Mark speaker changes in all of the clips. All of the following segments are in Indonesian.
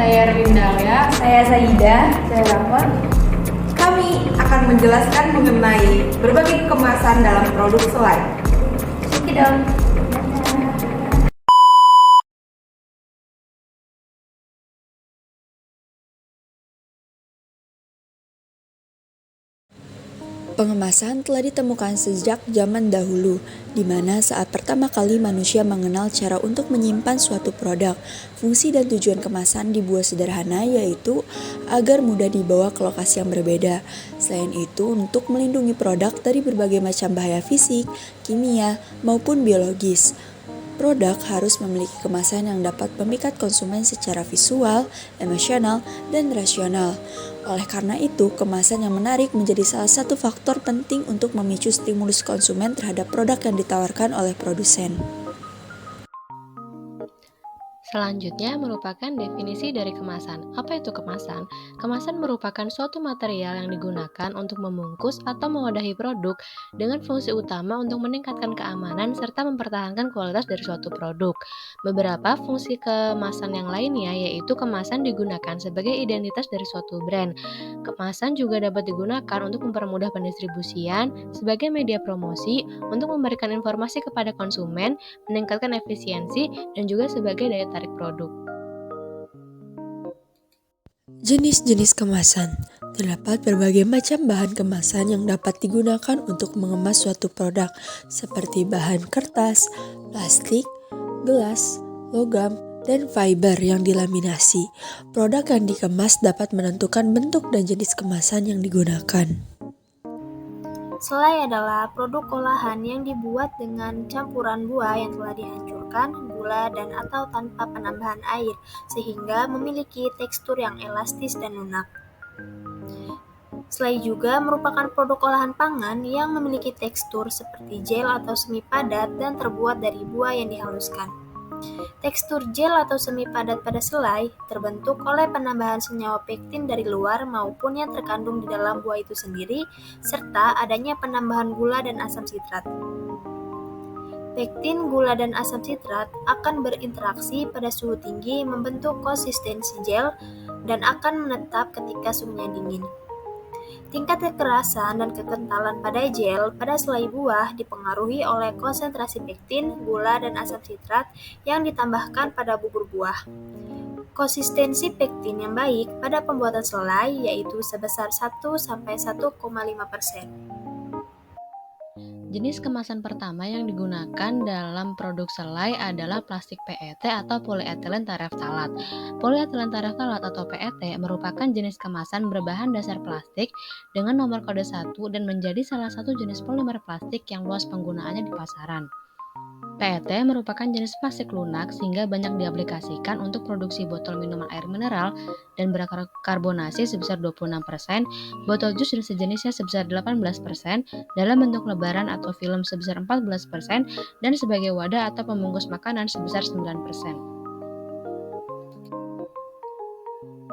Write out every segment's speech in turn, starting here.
Speaker 1: Saya Rindalia.
Speaker 2: Saya Saida.
Speaker 3: Saya Rahma. Kami akan menjelaskan mengenai berbagai kemasan dalam produk selai.
Speaker 2: Cekidot.
Speaker 4: Pengemasan telah ditemukan sejak zaman dahulu, di mana saat pertama kali manusia mengenal cara untuk menyimpan suatu produk. Fungsi dan tujuan kemasan dibuat sederhana, yaitu agar mudah dibawa ke lokasi yang berbeda. Selain itu, untuk melindungi produk dari berbagai macam bahaya fisik, kimia, maupun biologis. Produk harus memiliki kemasan yang dapat memikat konsumen secara visual, emosional, dan rasional. Oleh karena itu, kemasan yang menarik menjadi salah satu faktor penting untuk memicu stimulus konsumen terhadap produk yang ditawarkan oleh produsen.
Speaker 1: Selanjutnya merupakan definisi dari kemasan. Apa itu kemasan? Kemasan merupakan suatu material yang digunakan untuk membungkus atau mewadahi produk dengan fungsi utama untuk meningkatkan keamanan serta mempertahankan kualitas dari suatu produk. Beberapa fungsi kemasan yang lainnya yaitu kemasan digunakan sebagai identitas dari suatu brand. Kemasan juga dapat digunakan untuk mempermudah pendistribusian, sebagai media promosi, untuk memberikan informasi kepada konsumen, meningkatkan efisiensi, dan juga sebagai daya tarik produk.
Speaker 4: Jenis-jenis kemasan. Terdapat berbagai macam bahan kemasan yang dapat digunakan untuk mengemas suatu produk, seperti bahan kertas, plastik, gelas, logam, dan fiber yang dilaminasi. Produk yang dikemas dapat menentukan bentuk dan jenis kemasan yang digunakan.
Speaker 5: Selai adalah produk olahan yang dibuat dengan campuran buah yang telah dihancurkan, gula, dan atau tanpa penambahan air, sehingga memiliki tekstur yang elastis dan lunak. Selai juga merupakan produk olahan pangan yang memiliki tekstur seperti gel atau semi padat dan terbuat dari buah yang dihaluskan. Tekstur gel atau semi padat pada selai terbentuk oleh penambahan senyawa pektin dari luar maupun yang terkandung di dalam buah itu sendiri, serta adanya penambahan gula dan asam sitrat. Pektin, gula, dan asam sitrat akan berinteraksi pada suhu tinggi membentuk konsistensi gel dan akan menetap ketika suhunya dingin. Tingkat kekerasan dan kekentalan pada gel pada selai buah dipengaruhi oleh konsentrasi pektin, gula, dan asam sitrat yang ditambahkan pada bubur buah. Konsistensi pektin yang baik pada pembuatan selai yaitu sebesar 1-1,5%.
Speaker 1: Jenis kemasan pertama yang digunakan dalam produk selai adalah plastik PET atau polyethylene terephthalate. Polyethylene terephthalate atau PET merupakan jenis kemasan berbahan dasar plastik dengan nomor kode 1 dan menjadi salah satu jenis polimer plastik yang luas penggunaannya di pasaran. PET merupakan jenis plastik lunak sehingga banyak diaplikasikan untuk produksi botol minuman air mineral dan berkarbonasi sebesar 26%, botol jus dan sejenisnya sebesar 18%, dalam bentuk lebaran atau film sebesar 14%, dan sebagai wadah atau pembungkus makanan sebesar 9%.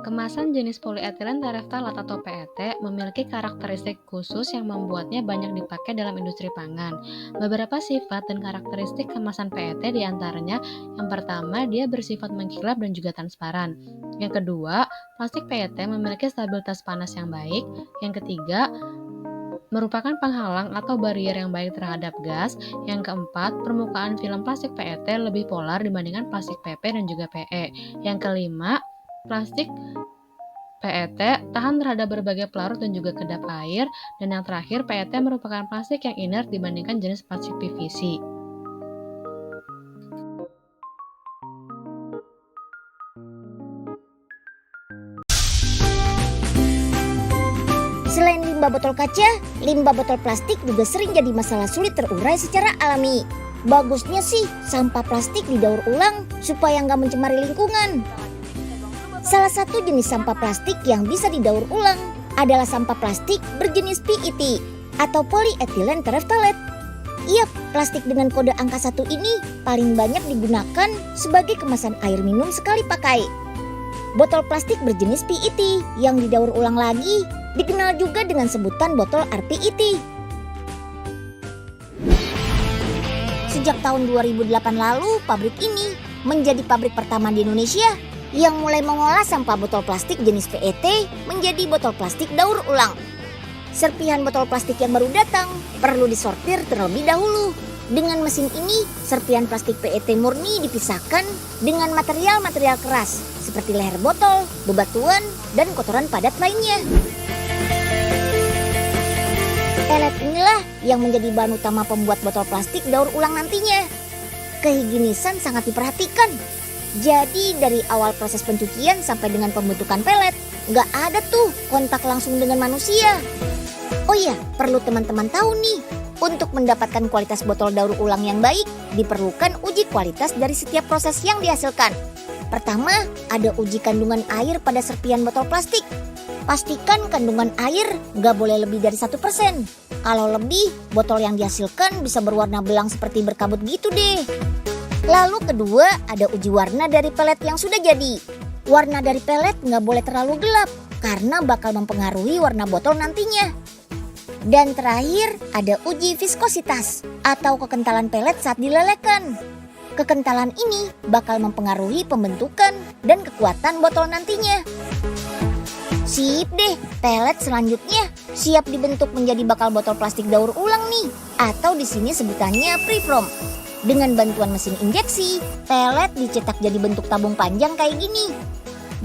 Speaker 1: Kemasan jenis polyethylene terephthalate atau PET memiliki karakteristik khusus yang membuatnya banyak dipakai dalam industri pangan. Beberapa sifat dan karakteristik kemasan PET diantaranya, yang pertama, dia bersifat mengkilap dan juga transparan. Yang kedua, plastik PET memiliki stabilitas panas yang baik. Yang ketiga, merupakan penghalang atau barrier yang baik terhadap gas. Yang keempat, permukaan film plastik PET lebih polar dibandingkan plastik PP dan juga PE. Yang kelima, plastik PET tahan terhadap berbagai pelarut dan juga kedap air. Dan yang terakhir, PET merupakan plastik yang inert dibandingkan jenis plastik PVC.
Speaker 6: Selain limbah botol kaca, limbah botol plastik juga sering jadi masalah sulit terurai secara alami. Bagusnya sih sampah plastik didaur ulang supaya nggak mencemari lingkungan. Salah satu jenis sampah plastik yang bisa didaur ulang adalah sampah plastik berjenis PET atau polyethylene terephthalate. Yap, plastik dengan kode angka 1 ini paling banyak digunakan sebagai kemasan air minum sekali pakai. Botol plastik berjenis PET yang didaur ulang lagi dikenal juga dengan sebutan botol rPET. Sejak tahun 2008 lalu, pabrik ini menjadi pabrik pertama di Indonesia yang mulai mengolah sampah botol plastik jenis PET menjadi botol plastik daur ulang. Serpihan botol plastik yang baru datang perlu disortir terlebih dahulu. Dengan mesin ini, serpihan plastik PET murni dipisahkan dengan material-material keras seperti leher botol, bebatuan, dan kotoran padat lainnya. Pelet inilah yang menjadi bahan utama pembuat botol plastik daur ulang nantinya. Kehigienisan sangat diperhatikan. Jadi dari awal proses pencucian sampai dengan pembentukan pelet, nggak ada tuh kontak langsung dengan manusia. Oh iya, perlu teman-teman tahu nih, untuk mendapatkan kualitas botol daur ulang yang baik, diperlukan uji kualitas dari setiap proses yang dihasilkan. Pertama, ada uji kandungan air pada serpihan botol plastik. Pastikan kandungan air nggak boleh lebih dari 1%. Kalau lebih, botol yang dihasilkan bisa berwarna belang seperti berkabut gitu deh. Lalu kedua, ada uji warna dari pelet yang sudah jadi. Warna dari pelet nggak boleh terlalu gelap, karena bakal mempengaruhi warna botol nantinya. Dan terakhir, ada uji viskositas atau kekentalan pelet saat dilelehkan. Kekentalan ini bakal mempengaruhi pembentukan dan kekuatan botol nantinya. Sip deh, pelet selanjutnya siap dibentuk menjadi bakal botol plastik daur ulang nih, atau di sini sebutannya preform. Dengan bantuan mesin injeksi, pelet dicetak jadi bentuk tabung panjang kayak gini.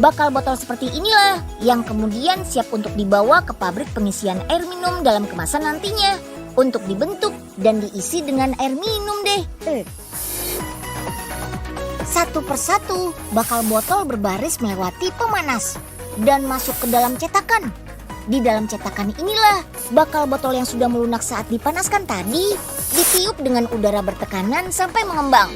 Speaker 6: Bakal botol seperti inilah yang kemudian siap untuk dibawa ke pabrik pengisian air minum dalam kemasan nantinya untuk dibentuk dan diisi dengan air minum deh. Satu persatu bakal botol berbaris melewati pemanas dan masuk ke dalam cetakan. Di dalam cetakan inilah bakal botol yang sudah melunak saat dipanaskan tadi ditiup dengan udara bertekanan sampai mengembang.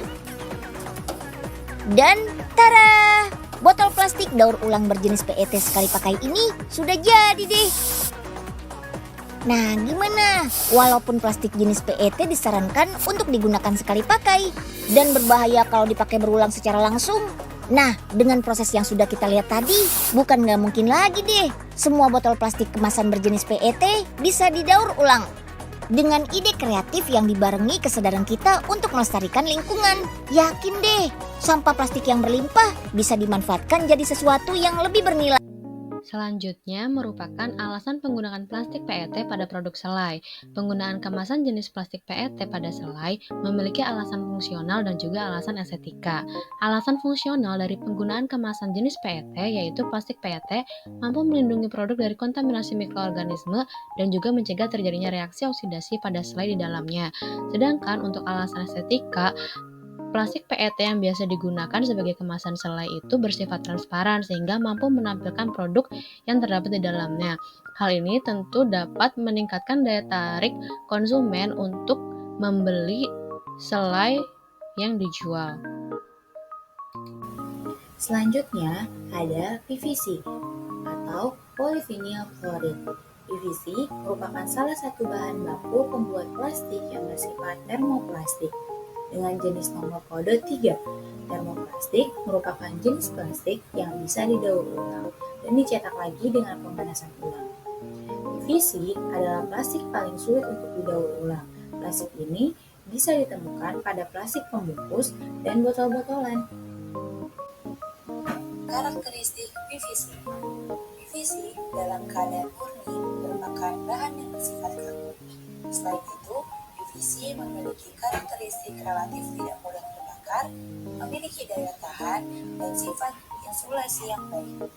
Speaker 6: Dan tara! Botol plastik daur ulang berjenis PET sekali pakai ini sudah jadi deh. Nah, gimana? Walaupun plastik jenis PET disarankan untuk digunakan sekali pakai dan berbahaya kalau dipakai berulang secara langsung. Nah, dengan proses yang sudah kita lihat tadi, bukan nggak mungkin lagi deh semua botol plastik kemasan berjenis PET bisa didaur ulang. Dengan ide kreatif yang dibarengi kesadaran kita untuk melestarikan lingkungan, yakin deh, sampah plastik yang berlimpah bisa dimanfaatkan jadi sesuatu yang lebih bernilai.
Speaker 1: Selanjutnya merupakan alasan penggunaan plastik PET pada produk selai. Penggunaan kemasan jenis plastik PET pada selai memiliki alasan fungsional dan juga alasan estetika. Alasan fungsional dari penggunaan kemasan jenis PET yaitu plastik PET mampu melindungi produk dari kontaminasi mikroorganisme dan juga mencegah terjadinya reaksi oksidasi pada selai di dalamnya. Sedangkan untuk alasan estetika, plastik PET yang biasa digunakan sebagai kemasan selai itu bersifat transparan sehingga mampu menampilkan produk yang terdapat di dalamnya. Hal ini tentu dapat meningkatkan daya tarik konsumen untuk membeli selai yang dijual.
Speaker 7: Selanjutnya ada PVC atau polyvinyl chloride. PVC merupakan salah satu bahan baku pembuat plastik yang bersifat termoplastik dengan jenis nomor kode 3. Termoplastik merupakan jenis plastik yang bisa didaur ulang dan dicetak lagi dengan pemanasan ulang. PVC adalah plastik paling sulit untuk didaur ulang. Plastik ini bisa ditemukan pada plastik pembungkus dan botol-botolan. Karakteristik PVC. PVC dalam keadaan murni merupakan bahan yang bersifat kaku. Selain itu, PVC memiliki karakteristik relatif tidak mudah terbakar, memiliki daya tahan, dan sifat insulasi yang baik.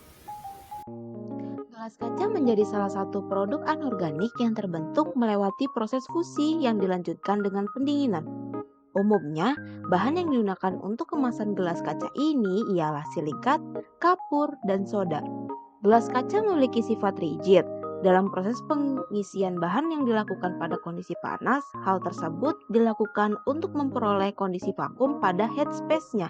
Speaker 8: Gelas kaca menjadi salah satu produk anorganik yang terbentuk melewati proses fusi yang dilanjutkan dengan pendinginan. Umumnya, bahan yang digunakan untuk kemasan gelas kaca ini ialah silikat, kapur, dan soda. Gelas kaca memiliki sifat rigid. Dalam proses pengisian bahan yang dilakukan pada kondisi panas, hal tersebut dilakukan untuk memperoleh kondisi vakum pada headspace-nya.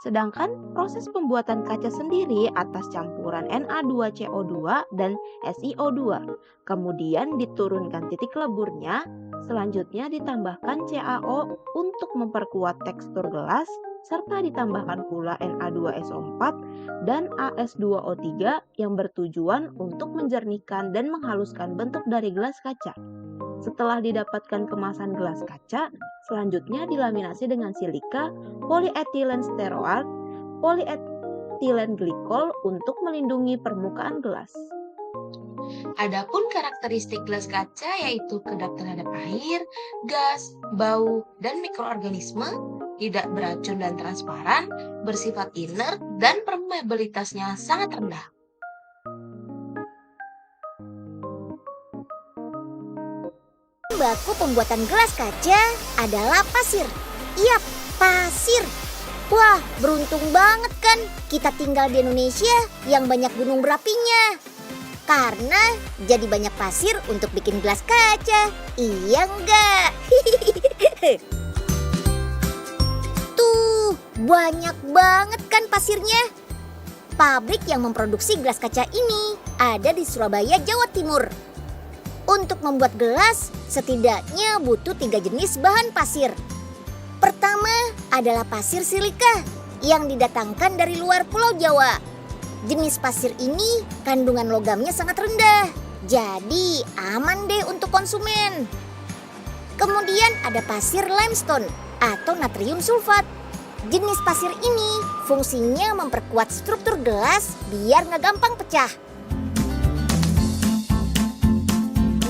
Speaker 8: Sedangkan proses pembuatan kaca sendiri atas campuran Na2CO2 dan SiO2. Kemudian diturunkan titik leburnya, selanjutnya ditambahkan CaO untuk memperkuat tekstur gelas, serta ditambahkan pula Na2SO4 dan As2O3 yang bertujuan untuk menjernihkan dan menghaluskan bentuk dari gelas kaca. Setelah didapatkan kemasan gelas kaca, selanjutnya dilaminasi dengan silika, polyethylene steroid, polyethylene glycol untuk melindungi permukaan gelas.
Speaker 9: Adapun karakteristik gelas kaca yaitu kedap terhadap air, gas, bau, dan mikroorganisme, tidak beracun dan transparan, bersifat inert, dan permeabilitasnya sangat rendah.
Speaker 6: Baku pembuatan gelas kaca adalah pasir. Iya, pasir. Wah, beruntung banget kan kita tinggal di Indonesia yang banyak gunung berapinya. Karena jadi banyak pasir untuk bikin gelas kaca. Iya enggak? Tuh, banyak banget kan pasirnya. Pabrik yang memproduksi gelas kaca ini ada di Surabaya, Jawa Timur. Untuk membuat gelas, setidaknya butuh 3 jenis bahan pasir. Pertama adalah pasir silika yang didatangkan dari luar Pulau Jawa. Jenis pasir ini kandungan logamnya sangat rendah, jadi aman deh untuk konsumen. Kemudian ada pasir limestone atau natrium sulfat. Jenis pasir ini fungsinya memperkuat struktur gelas biar nggak gampang pecah.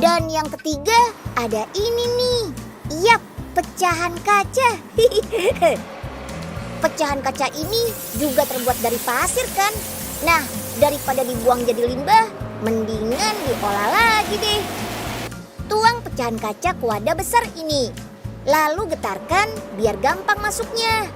Speaker 6: Dan yang ketiga ada ini nih, yap, pecahan kaca. Pecahan kaca ini juga terbuat dari pasir kan? Nah, daripada dibuang jadi limbah, mendingan diolah lagi deh. Tuang pecahan kaca ke wadah besar ini, lalu getarkan biar gampang masuknya.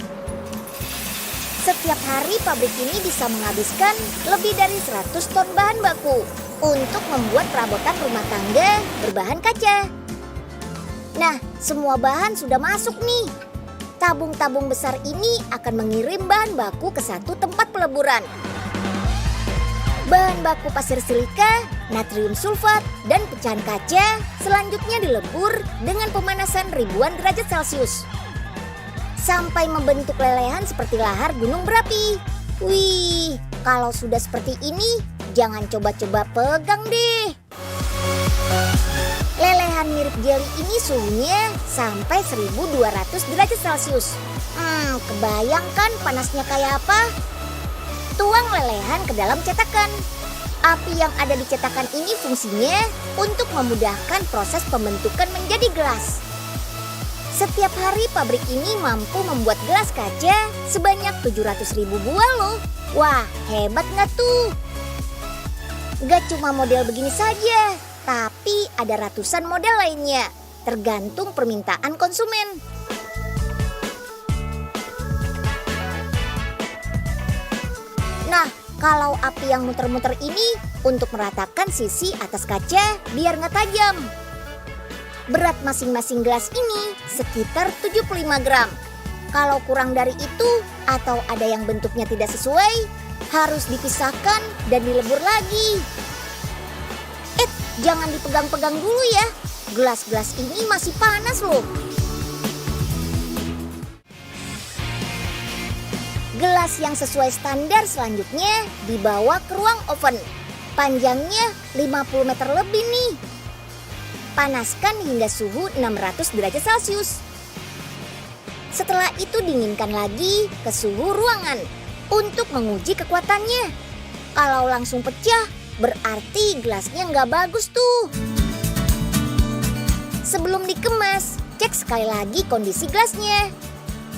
Speaker 6: Setiap hari pabrik ini bisa menghabiskan lebih dari 100 ton bahan baku untuk membuat perabotan rumah tangga berbahan kaca. Nah, semua bahan sudah masuk nih. Tabung-tabung besar ini akan mengirim bahan baku ke satu tempat peleburan. Bahan baku pasir silika, natrium sulfat, dan pecahan kaca selanjutnya dilebur dengan pemanasan ribuan derajat Celcius sampai membentuk lelehan seperti lahar gunung berapi. Wih, kalau sudah seperti ini, jangan coba-coba pegang deh. Lelehan mirip jeli ini suhunya sampai 1200 derajat Celcius. Kebayang kan panasnya kayak apa? Tuang lelehan ke dalam cetakan. Api yang ada di cetakan ini fungsinya untuk memudahkan proses pembentukan menjadi gelas. Setiap hari pabrik ini mampu membuat gelas kaca sebanyak 700.000 buah loh. Wah, hebat nggak tuh? Gak cuma model begini saja, tapi ada ratusan model lainnya, tergantung permintaan konsumen. Nah, kalau api yang muter-muter ini untuk meratakan sisi atas kaca biar nggak tajam. Berat masing-masing gelas ini sekitar 75 gram. Kalau kurang dari itu atau ada yang bentuknya tidak sesuai, harus dipisahkan dan dilebur lagi. Jangan dipegang-pegang dulu ya. Gelas-gelas ini masih panas loh. Gelas yang sesuai standar selanjutnya dibawa ke ruang oven. Panjangnya 50 meter lebih nih. Panaskan hingga suhu 600 derajat Celcius. Setelah itu dinginkan lagi ke suhu ruangan untuk menguji kekuatannya. Kalau langsung pecah, berarti gelasnya nggak bagus tuh. Sebelum dikemas, cek sekali lagi kondisi gelasnya.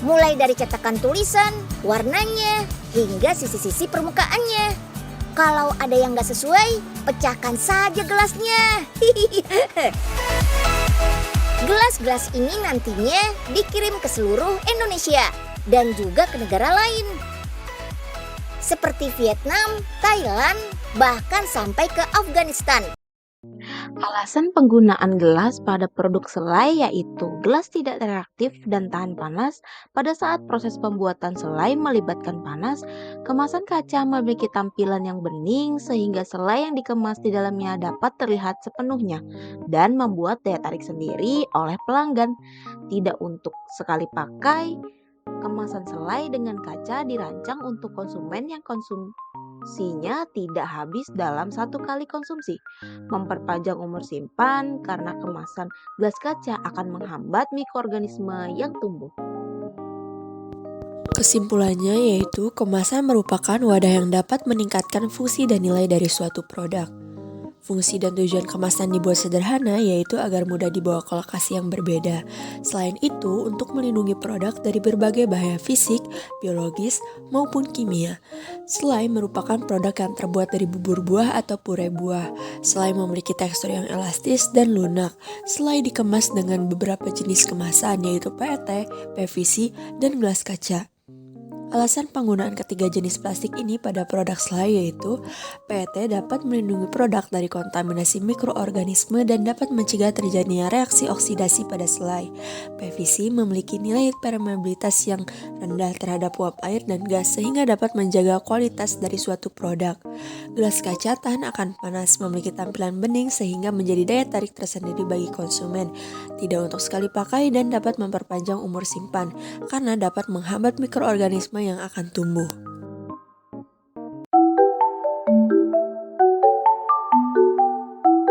Speaker 6: Mulai dari cetakan tulisan, warnanya, hingga sisi-sisi permukaannya. Kalau ada yang nggak sesuai, pecahkan saja gelasnya. Gelas-gelas ini nantinya dikirim ke seluruh Indonesia dan juga ke negara lain. Seperti Vietnam, Thailand, bahkan sampai ke Afghanistan.
Speaker 8: Alasan penggunaan gelas pada produk selai yaitu gelas tidak reaktif dan tahan panas. Pada saat proses pembuatan selai melibatkan panas, kemasan kaca memiliki tampilan yang bening sehingga selai yang dikemas di dalamnya dapat terlihat sepenuhnya dan membuat daya tarik sendiri oleh pelanggan. Tidak untuk sekali pakai, kemasan selai dengan kaca dirancang untuk konsumen yang konsumsinya tidak habis dalam satu kali konsumsi. Memperpanjang umur simpan karena kemasan gelas kaca akan menghambat mikroorganisme yang tumbuh.
Speaker 4: Kesimpulannya yaitu kemasan merupakan wadah yang dapat meningkatkan fungsi dan nilai dari suatu produk. Fungsi dan tujuan kemasan dibuat sederhana yaitu agar mudah dibawa ke lokasi yang berbeda. Selain itu, untuk melindungi produk dari berbagai bahaya fisik, biologis, maupun kimia. Selai merupakan produk yang terbuat dari bubur buah atau puree buah. Selai memiliki tekstur yang elastis dan lunak. Selai dikemas dengan beberapa jenis kemasan yaitu PET, PVC, dan gelas kaca. Alasan penggunaan ketiga jenis plastik ini pada produk selai yaitu PET dapat melindungi produk dari kontaminasi mikroorganisme dan dapat mencegah terjadinya reaksi oksidasi pada selai. PVC memiliki nilai permeabilitas yang rendah terhadap uap air dan gas sehingga dapat menjaga kualitas dari suatu produk. Gelas kaca tahan akan panas, memiliki tampilan bening sehingga menjadi daya tarik tersendiri bagi konsumen. Tidak untuk sekali pakai dan dapat memperpanjang umur simpan karena dapat menghambat mikroorganisme yang akan tumbuh.